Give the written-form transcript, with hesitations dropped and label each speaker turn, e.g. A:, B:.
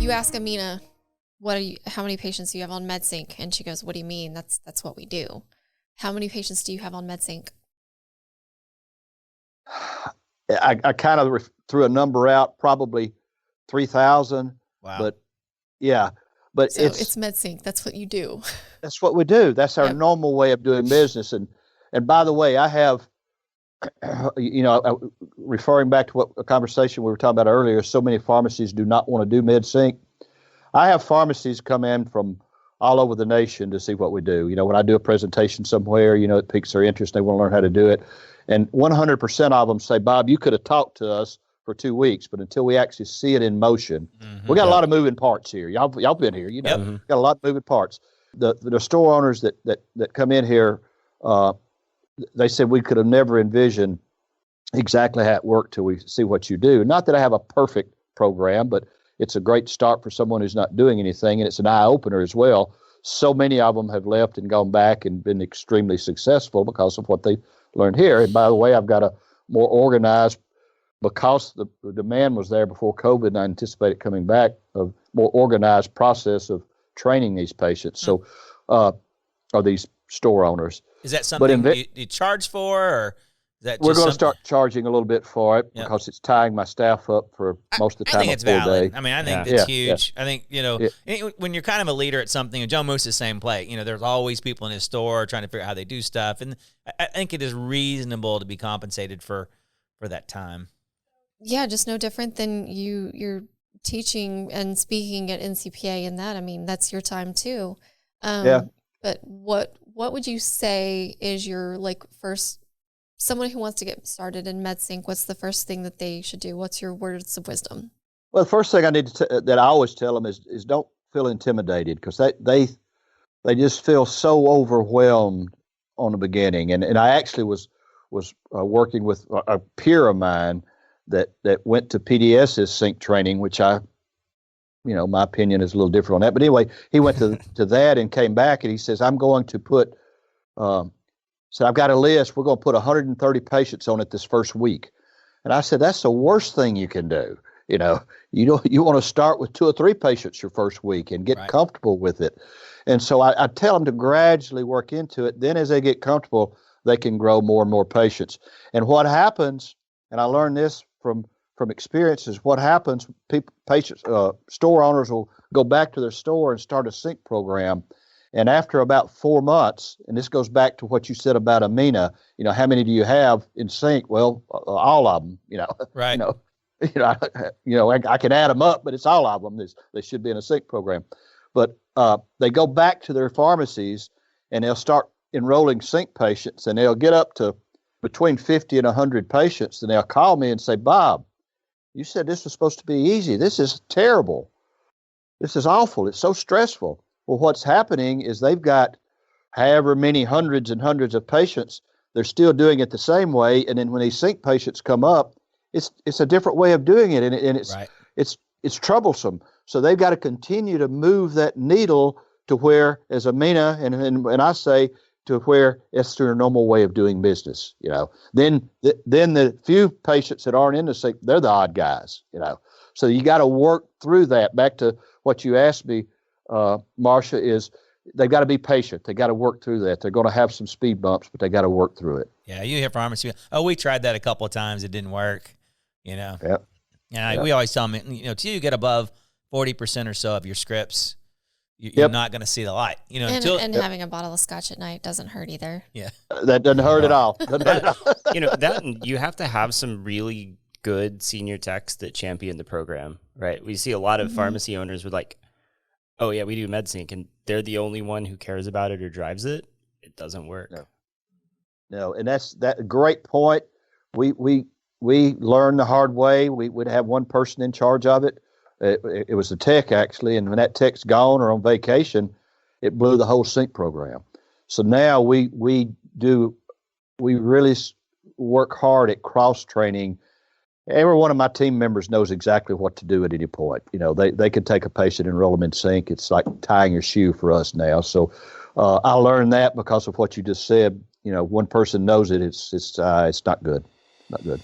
A: You ask Amina, how many patients do you have on MedSync? And she goes, what do you mean? That's what we do. How many patients do you have on MedSync?
B: I kind of threw a number out, probably 3,000.
C: Wow.
B: But yeah, but
A: so it's MedSync. That's what you do.
B: That's what we do. That's our normal way of doing business. And by the way, I have, referring back to what a conversation we were talking about earlier, so many pharmacies do not want to do MedSync. I have pharmacies come in from all over the nation to see what we do. When I do a presentation somewhere, it piques their interest. They want to learn how to do it. And 100% of them say, Bob, you could have talked to us for 2 weeks, but until we actually see it in motion, we got a lot of moving parts here. Y'all been here, got a lot of moving parts. The store owners that come in here, they said we could have never envisioned exactly how it worked till we see what you do. Not that I have a perfect program, but it's a great start for someone who's not doing anything, and it's an eye-opener as well. So many of them have left and gone back and been extremely successful because of what they learned here. And by the way, I've got a more organized, because the demand was there before COVID, and I anticipate it coming back, a more organized process of training these patients. So are these store owners.
C: Is that something you charge for, or is that
B: we're going to start charging a little bit for it because it's tying my staff up for most of the time.
C: I think it's valid.
B: Day.
C: I mean, I think it's huge. I think, when you're kind of a leader at something, and Joe Moose is the same play, there's always people in his store trying to figure out how they do stuff. And I think it is reasonable to be compensated for that time.
A: Yeah, just no different than you're teaching and speaking at NCPA and that. I mean, that's your time too. But what would you say is your first, someone who wants to get started in MedSync, what's the first thing that they should do? What's your words of wisdom?
B: Well, the first thing I need that I always tell them is don't feel intimidated, because they just feel so overwhelmed on the beginning. And I actually was working with a peer of mine that went to PDS's sync training, which my opinion is a little different on that. But anyway, he went to that and came back, and he says, I'm going to put, so I've got a list. We're going to put 130 patients on it this first week. And I said, that's the worst thing you can do. You want to start with 2 or 3 patients your first week and get comfortable with it. And so I tell them to gradually work into it. Then as they get comfortable, they can grow more and more patients. And what happens, and I learned this from experiences, what happens, store owners will go back to their store and start a sync program. And after about 4 months, and this goes back to what you said about Amina, how many do you have in sync? Well, all of them,
C: Right.
B: I can add them up, but it's all of them. They should be in a sync program. But they go back to their pharmacies and they'll start enrolling sync patients, and they'll get up to between 50 and 100 patients, and they'll call me and say, Bob, you said this was supposed to be easy. This is terrible. This is awful. It's so stressful. Well, what's happening is they've got however many hundreds and hundreds of patients. They're still doing it the same way. And then when these sync patients come up, it's a different way of doing it. And it's troublesome. So they've got to continue to move that needle to where, as Amina and I say, to where it's their normal way of doing business. Then the few patients that aren't in the sync, they're the odd guys. So you got to work through that. Back to what you asked me, Marsha, is they've got to be patient. They got to work through that. They're going to have some speed bumps, but they got to work through it.
C: Yeah, you hear pharmacy. Oh, we tried that a couple of times. It didn't work.
B: Yep.
C: Yeah, we always tell them, till you get above 40% or so of your scripts, you're not going to see the light.
A: And having a bottle of scotch at night doesn't hurt either.
C: Yeah,
B: that doesn't hurt at all.
D: That you have to have some really good senior techs that champion the program, right? We see a lot of pharmacy owners with oh yeah, we do MedSync, and they're the only one who cares about it or drives it. It doesn't work.
B: No, and that's great point. We learned the hard way. We would have one person in charge of it. It was the tech, actually, and when that tech's gone or on vacation, it blew the whole sync program. So now we really work hard at cross training. Every one of my team members knows exactly what to do at any point. They can take a patient and roll them in sync. It's like tying your shoe for us now. So I learned that because of what you just said. One person knows it. It's not good. Not good.